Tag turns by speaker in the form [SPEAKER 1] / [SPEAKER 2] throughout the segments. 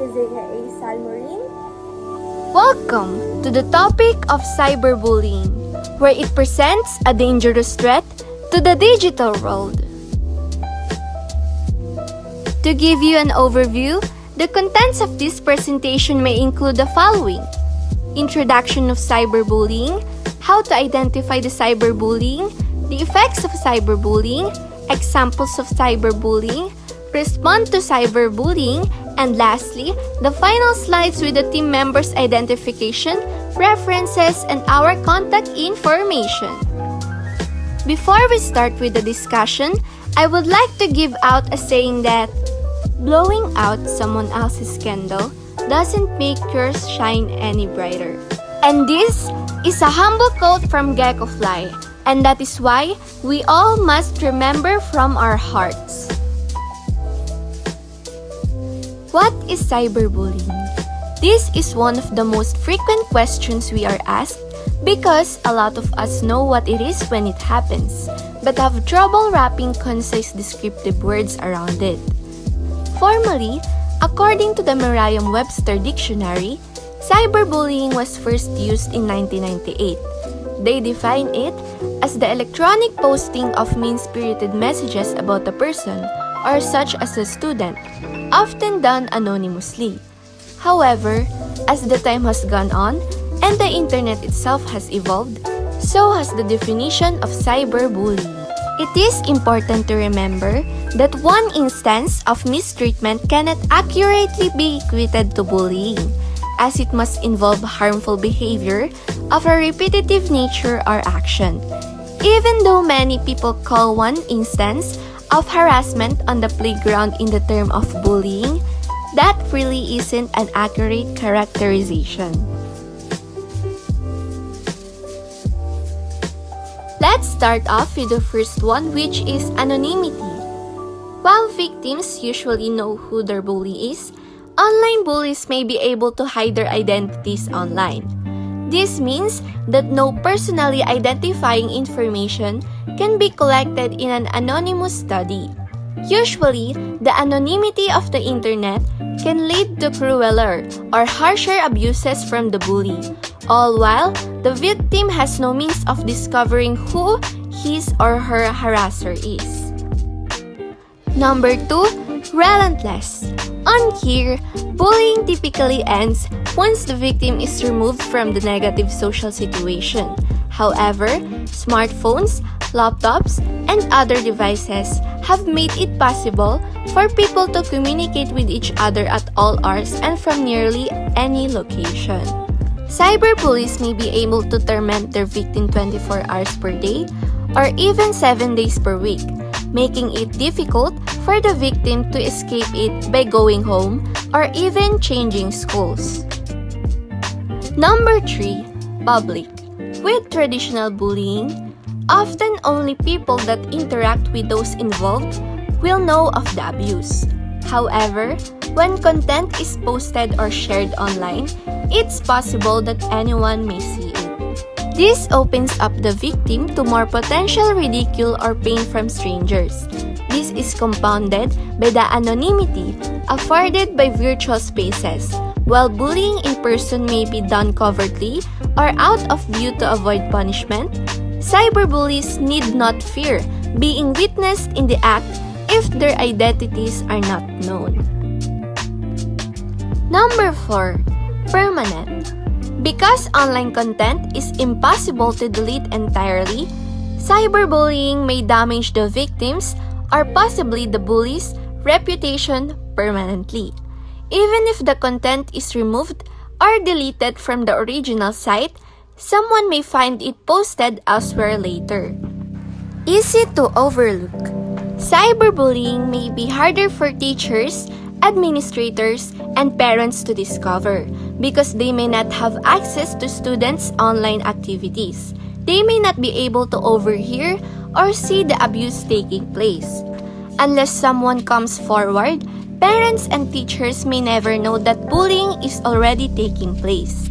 [SPEAKER 1] aka Salmorin.
[SPEAKER 2] Welcome to the topic of cyberbullying, where it presents a dangerous threat to the digital world. To give you an overview, the contents of this presentation may include the following: introduction of cyberbullying, how to identify the cyberbullying, the effects of cyberbullying, examples of cyberbullying, respond to cyberbullying, and lastly, the final slides with the team members' identification, references, and our contact information. Before we start with the discussion, I would like to give out a saying that blowing out someone else's candle doesn't make yours shine any brighter. And this is a humble quote from Geckofly, and that is why we all must remember from our hearts. What is cyberbullying? This is one of the most frequent questions we are asked because a lot of us know what it is when it happens, but have trouble wrapping concise descriptive words around it. Formally, according to the Merriam-Webster Dictionary, cyberbullying was first used in 1998. They define it as the electronic posting of mean-spirited messages about a person or such as a student, often done anonymously. However, as the time has gone on and the internet itself has evolved, so has the definition of cyberbullying. It is important to remember that one instance of mistreatment cannot accurately be equated to bullying, as it must involve harmful behavior of a repetitive nature or action. Even though many people call one instance of harassment on the playground in the term of bullying, that really isn't an accurate characterization. Let's start off with the first one, which is anonymity. While victims usually know who their bully is, online bullies may be able to hide their identities online. This means that no personally identifying information can be collected in an anonymous study. Usually, the anonymity of the internet can lead to crueler or harsher abuses from the bully, all while the victim has no means of discovering who his or her harasser is. Number 2, relentless. On here, bullying typically ends once the victim is removed from the negative social situation. However, smartphones, laptops, and other devices have made it possible for people to communicate with each other at all hours and from nearly any location. Cyberbullies may be able to torment their victim 24 hours per day or even 7 days per week, making it difficult for the victim to escape it by going home or even changing schools. Number 3, public. With traditional bullying, often only people that interact with those involved will know of the abuse. However, when content is posted or shared online, it's possible that anyone may see it. This opens up the victim to more potential ridicule or pain from strangers. This is compounded by the anonymity afforded by virtual spaces. While bullying in person may be done covertly or out of view to avoid punishment, cyberbullies need not fear being witnessed in the act if their identities are not known. Number 4, permanent. Because online content is impossible to delete entirely, cyberbullying may damage the victims or possibly the bully's reputation permanently. Even if the content is removed or deleted from the original site, someone may find it posted elsewhere later. Easy to overlook. Cyberbullying may be harder for teachers, administrators, and parents to discover because they may not have access to students' online activities. They may not be able to overhear or see the abuse taking place. Unless someone comes forward, parents and teachers may never know that bullying is already taking place.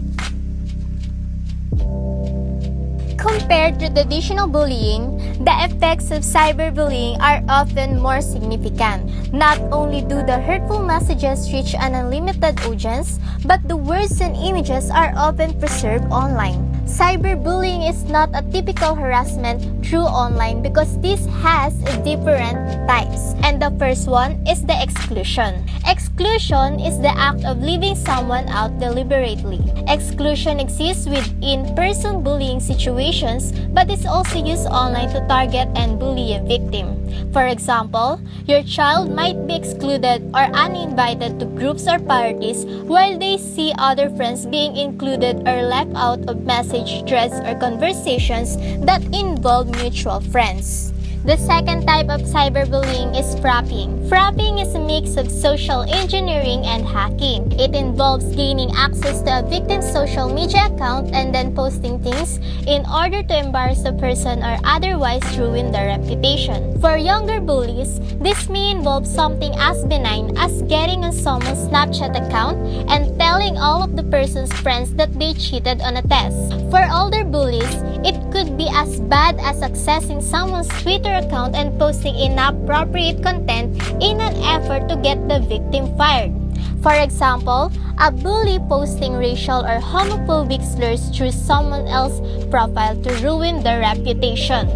[SPEAKER 1] Compared to traditional bullying, the effects of cyberbullying are often more significant. Not only do the hurtful messages reach an unlimited audience, but the words and images are often preserved online. Cyberbullying is not a typical harassment through online because this has different types. And the first one is the exclusion. Exclusion is the act of leaving someone out deliberately. Exclusion exists with in-person bullying situations but is also used online to target and bully a victim. For example, your child might be excluded or uninvited to groups or parties while they see other friends being included or left out of message threads or conversations that involve mutual friends. The second type of cyberbullying is frapping. Frapping is a mix of social engineering and hacking. It involves gaining access to a victim's social media account and then posting things in order to embarrass the person or otherwise ruin their reputation. For younger bullies, this may involve something as benign as getting on someone's Snapchat account and telling all of the person's friends that they cheated on a test. For older bullies, it could be as bad as accessing someone's Twitter account and posting inappropriate content in an effort to get the victim fired. For example, a bully posting racial or homophobic slurs through someone else's profile to ruin their reputation.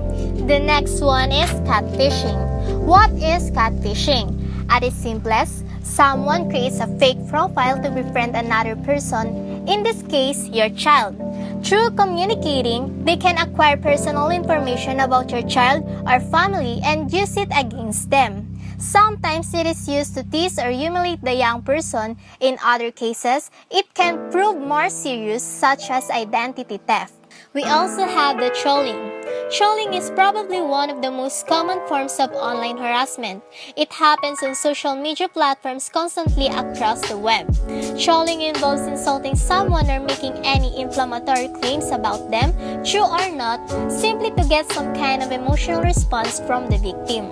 [SPEAKER 1] The next one is catfishing. What is catfishing? At its simplest, someone creates a fake profile to befriend another person, in this case, your child. Through communicating, they can acquire personal information about your child or family and use it against them. Sometimes it is used to tease or humiliate the young person. In other cases, it can prove more serious, such as identity theft. We also have the trolling. Trolling is probably one of the most common forms of online harassment. It happens on social media platforms constantly across the web. Trolling involves insulting someone or making any inflammatory claims about them, true or not, simply to get some kind of emotional response from the victim.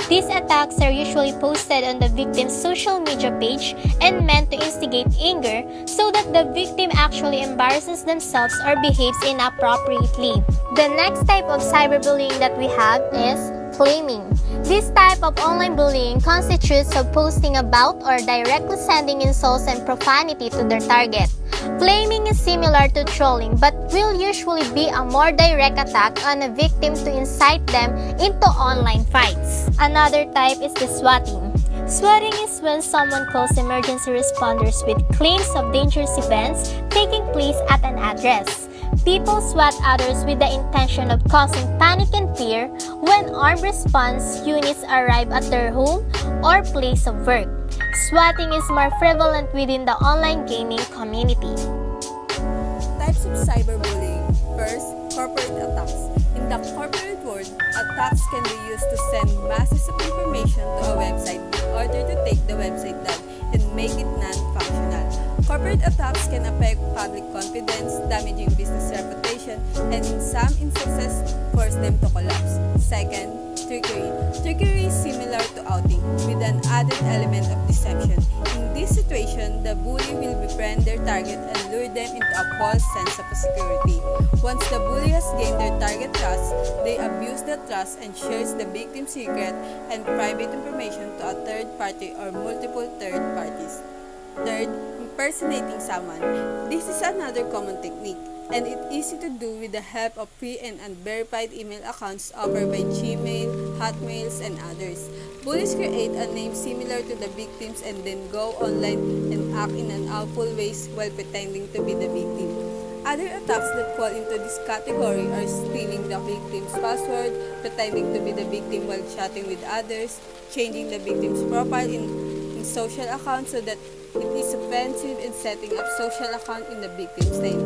[SPEAKER 1] These attacks are usually posted on the victim's social media page and meant to instigate anger so that the victim actually embarrasses themselves or behaves inappropriately. The next type of cyberbullying that we have is flaming. This type of online bullying constitutes of posting about or directly sending insults and profanity to their target. Flaming is similar to trolling but will usually be a more direct attack on a victim to incite them into online fights. Another type is the swatting. Swatting is when someone calls emergency responders with claims of dangerous events taking place at an address. People swat others with the intention of causing panic and fear when armed response units arrive at their home or place of work. Swatting is more prevalent within the online gaming community.
[SPEAKER 3] Types of cyberbullying. First, corporate attacks. In the corporate world, attacks can be used to send masses of information to a website in order to take the website down and make it non-functional. Corporate attacks can affect public confidence, damaging business reputation, and in some instances, force them to collapse. Second, trickery. Trickery is similar to outing, with an added element of deception. In this situation, the bully will befriend their target and lure them into a false sense of security. Once the bully has gained their target trust, they abuse that trust and shares the victim's secret and private information to a third party or multiple third parties. Third, impersonating someone. This is another common technique, and it's easy to do with the help of free and unverified email accounts offered by Gmail, Hotmails, and others. Bullies create a name similar to the victims and then go online and act in an awful ways while pretending to be the victim. Other attacks that fall into this category are stealing the victim's password, pretending to be the victim while chatting with others, changing the victim's profile in social accounts so that it is offensive, and setting up social account in the victim's name.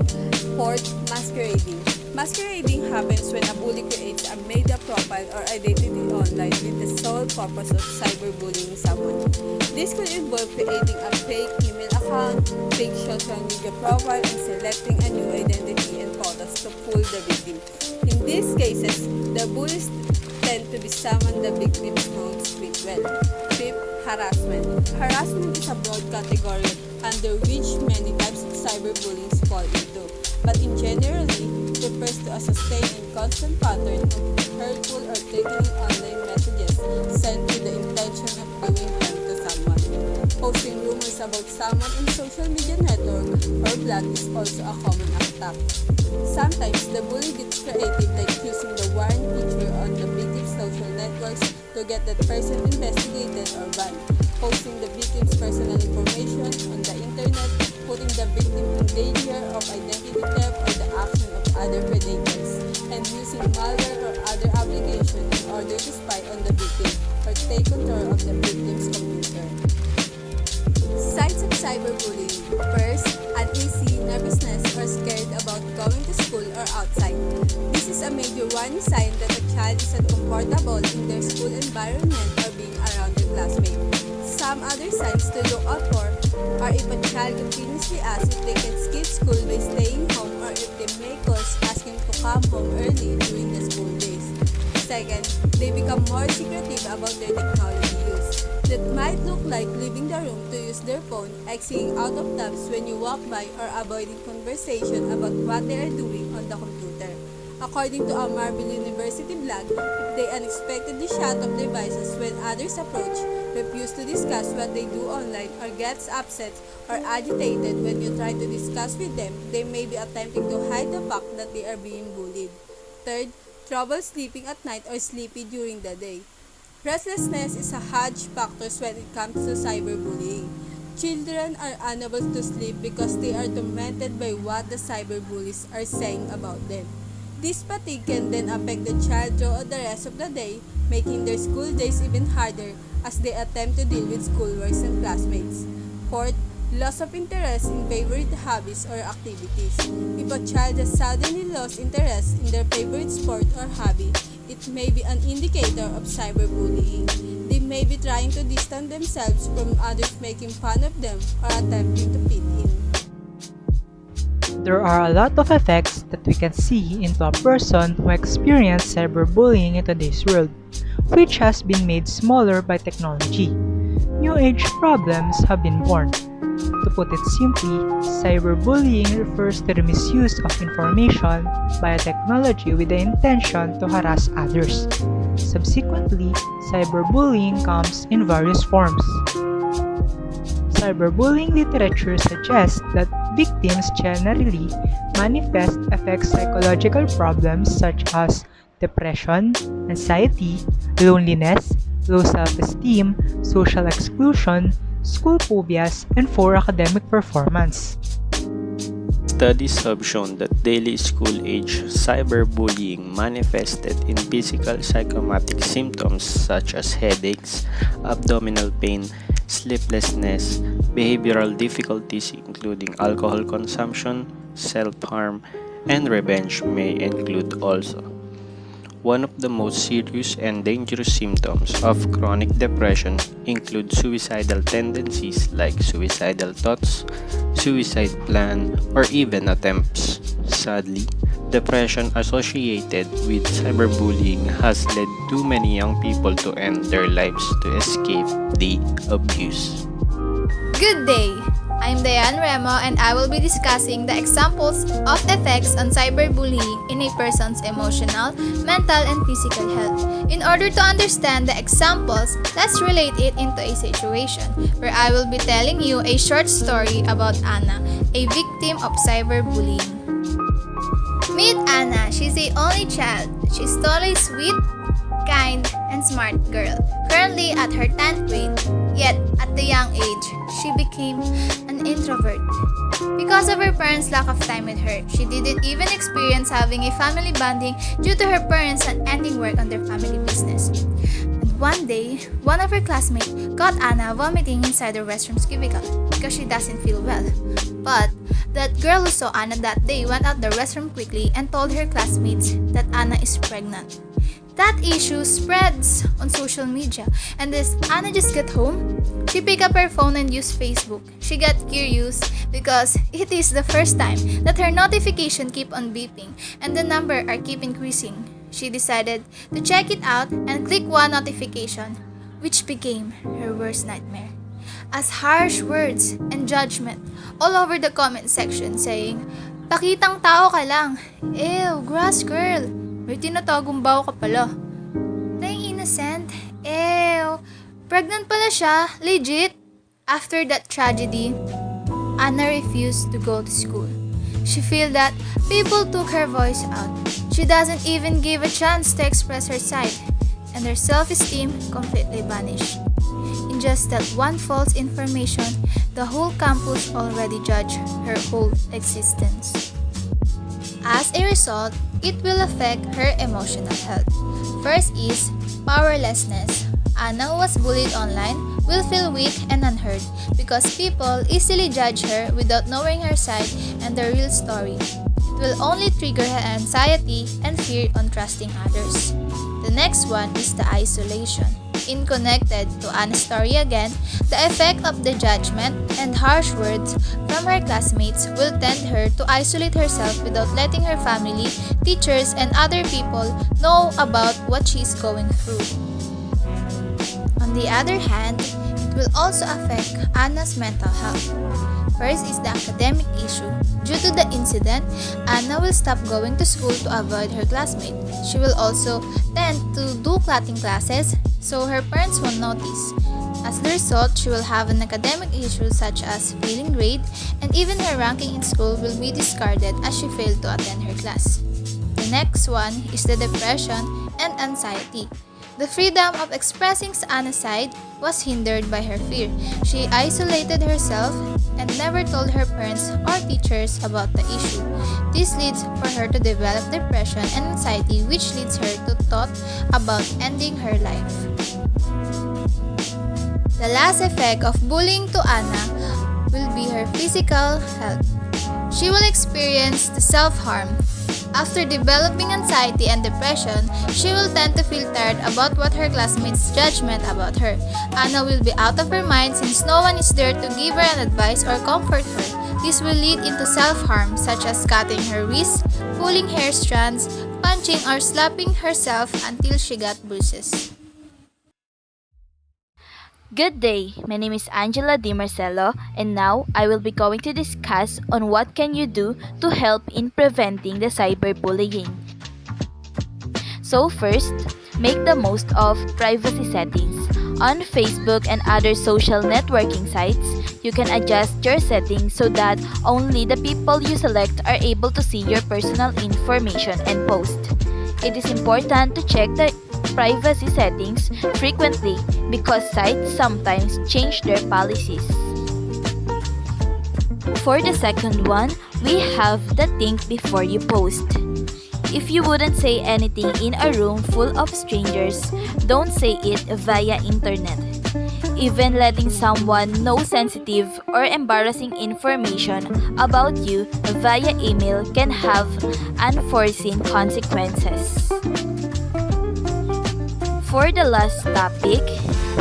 [SPEAKER 3] Fourth, masquerading. Masquerading happens when a bully creates a made-up profile or identity online with the sole purpose of cyberbullying someone. This could involve creating a fake email account, fake social media profile, and selecting a new identity and photos to fool the victim. In these cases, the bullies tend to be someone the victim knows with well. Fifth, harassment. Harassment is a broad category under which many types of cyberbullying fall into, but in generally refers refers to a sustained and constant pattern of hurtful or threatening online messages sent with the intention of doing harm to someone. Posting rumors about someone in social media network or blog is also a common attack. Sometimes the bully gets creative, like using the warrant feature on the victim's social networks to get that person investigated or banned. Posting the victim's personal information on the internet, putting the victim in danger of identity theft or the action of other predators, and using malware or other application in order to spy on the victim or take control of the victim's computer. Signs of cyberbullying. First, uneasy, nervousness, or scared about going to school or outside. This is a major warning sign that a child is uncomfortable in their school environment or being around their classmates. Some other signs to look out for are if a child continuously asks if they can skip school by staying home or if they make calls asking to come home early during the school days. Second, they become more secretive about their technology use. That might look like leaving the room to use their phone, exiting out of tabs when you walk by, or avoiding conversation about what they are doing on the computer. According to a Marvel University blog, if they unexpectedly shut off devices when others approach, refuse to discuss what they do online, or gets upset or agitated when you try to discuss with them, they may be attempting to hide the fact that they are being bullied. Third, trouble sleeping at night or sleepy during the day. Restlessness is a huge factor when it comes to cyberbullying. Children are unable to sleep because they are tormented by what the cyberbullies are saying about them. This fatigue can then affect the child throughout the rest of the day, making their school days even harder as they attempt to deal with schoolworks and classmates. Fourth, loss of interest in favorite hobbies or activities. If a child has suddenly lost interest in their favorite sport or hobby, it may be an indicator of cyberbullying. They may be trying to distance themselves from others making fun of them or attempting to fit in.
[SPEAKER 4] There are a lot of effects that we can see into a person who experienced cyberbullying in today's world, which has been made smaller by technology. New age problems have been born. To put it simply, cyberbullying refers to the misuse of information by a technology with the intention to harass others. Subsequently, cyberbullying comes in various forms. Cyberbullying literature suggests that victims generally manifest affect psychological problems such as depression, anxiety, loneliness, low self-esteem, social exclusion, school phobias, and poor academic performance.
[SPEAKER 5] Studies have shown that daily school-age cyberbullying manifested in physical psychosomatic symptoms such as headaches, abdominal pain, sleeplessness, behavioral difficulties including alcohol consumption, self-harm, and revenge may include also. One of the most serious and dangerous symptoms of chronic depression include suicidal tendencies like suicidal thoughts, suicide plan, or even attempts. Sadly, depression associated with cyberbullying has led too many young people to end their lives to escape the abuse.
[SPEAKER 6] Good day! I'm Diane Remo and I will be discussing the examples of effects on cyberbullying in a person's emotional, mental, and physical health. In order to understand the examples, let's relate it into a situation where I will be telling you a short story about Anna, a victim of cyberbullying. Meet Anna. She's the only child. She's totally sweet, kind, and smart girl, currently at her 10th grade. Yet, at the young age, she became an introvert. Because of her parents' lack of time with her, she didn't even experience having a family bonding due to her parents not ending work on their family business. And one day, one of her classmates caught Anna vomiting inside the restroom's cubicle because she doesn't feel well. But that girl who saw Anna that day went out the restroom quickly and told her classmates that Anna is pregnant. That issue spreads on social media, and as Anna just got home, she picked up her phone and used Facebook. She got curious because it is the first time that her notification keep on beeping and the number are keep increasing. She decided to check it out and click one notification, which became her worst nightmare. As harsh words and judgment all over the comment section saying, pakitang tao ka lang. Ew, grass girl. May tinatagong baho ka pala. Playing innocent. Ew, pregnant pala siya. Legit. After that tragedy, Anna refused to go to school. She feel that people took her voice out. She doesn't even give a chance to express her side, and her self-esteem completely vanished. In just that one false information, the whole campus already judged her whole existence. As a result, it will affect her emotional health. First is powerlessness. Anna, who was bullied online, will feel weak and unheard because people easily judge her without knowing her side and the real story. It will only trigger her anxiety and fear on trusting others. The next one is the isolation. In connected to Anna's story again, the effect of the judgment and harsh words from her classmates will tend her to isolate herself without letting her family, teachers, and other people know about what she's going through. On the other hand, it will also affect Anna's mental health. First is the academic issue. Due to the incident, Anna will stop going to school to avoid her classmate. She will also tend to do cutting classes so her parents won't notice. As a result, she will have an academic issue such as failing grade, and even her ranking in school will be discarded as she failed to attend her class. The next one is the depression and anxiety. The freedom of expressing Anna's side was hindered by her fear. She isolated herself and never told her parents or teachers about the issue. This leads for her to develop depression and anxiety, which leads her to thought about ending her life. The last effect of bullying to Anna will be her physical health. She will experience the self-harm. After developing anxiety and depression, she will tend to feel tired about what her classmates' judgment about her. Anna will be out of her mind since no one is there to give her an advice or comfort her. This will lead into self-harm such as cutting her wrists, pulling hair strands, punching or slapping herself until she got bruises.
[SPEAKER 7] Good day, my name is Angela Di Marcelo, and now I will be going to discuss on what can you do to help in preventing the cyberbullying. So first, make the most of privacy settings. On Facebook and other social networking sites, you can adjust your settings so that only the people you select are able to see your personal information and post. It is important to check the privacy settings frequently because sites sometimes change their policies. For the second one, we have the think before you post. If you wouldn't say anything in a room full of strangers, don't say it via internet. Even letting someone know sensitive or embarrassing information about you via email can have unforeseen consequences. For the last topic,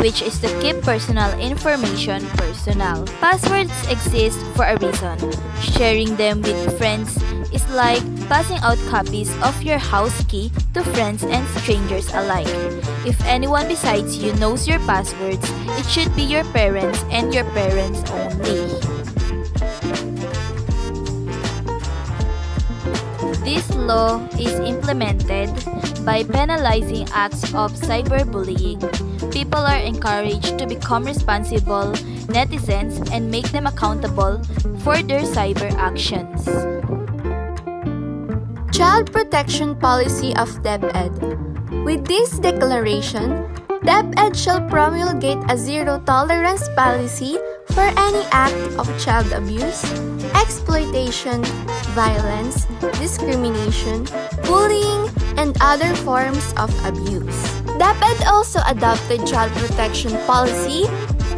[SPEAKER 7] which is to keep personal information personal. Passwords exist for a reason. Sharing them with friends is like passing out copies of your house key to friends and strangers alike. If anyone besides you knows your passwords, it should be your parents and your parents only. This law is implemented by penalizing acts of cyberbullying. People are encouraged to become responsible netizens and make them accountable for their cyber actions.
[SPEAKER 2] Child Protection Policy of DepEd. With this declaration, DepEd shall promulgate a zero-tolerance policy for any act of child abuse, exploitation, violence, discrimination, bullying, and other forms of abuse. DepEd also adopted child protection policy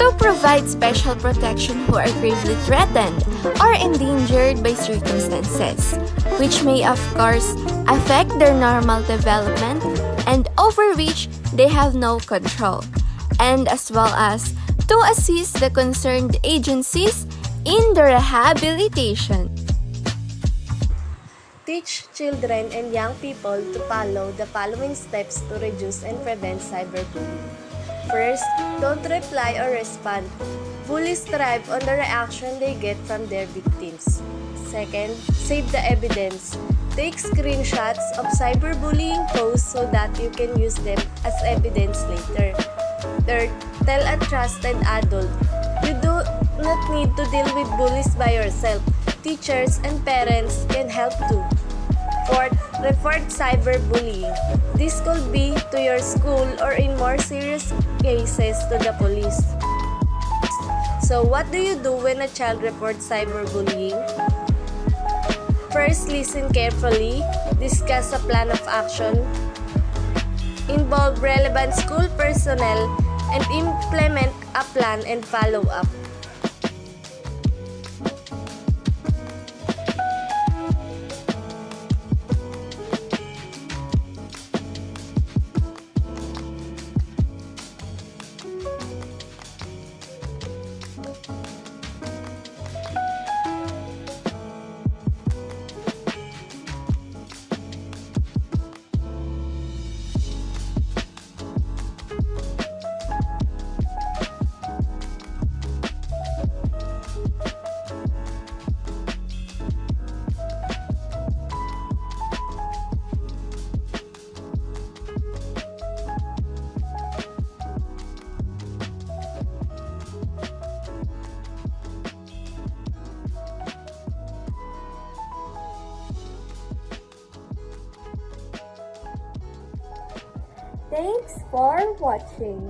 [SPEAKER 2] to provide special protection who are gravely threatened or endangered by circumstances, which may of course affect their normal development and over which they have no control, and as well as to assist the concerned agencies in the rehabilitation.
[SPEAKER 8] Teach children and young people to follow the following steps to reduce and prevent cyberbullying. First, don't reply or respond. Bullies thrive on the reaction they get from their victims. second, save the evidence. Take screenshots of cyberbullying posts so that you can use them as evidence later. Third, tell a trusted adult. You do not need to deal with bullies by yourself. Teachers and parents can help too. Fourth, report cyberbullying. This could be to your school or in more serious cases to the police. So what do you do when a child reports cyberbullying? First, listen carefully, discuss a plan of action, involve relevant school personnel, and implement a plan and follow up.
[SPEAKER 1] Thanks for watching.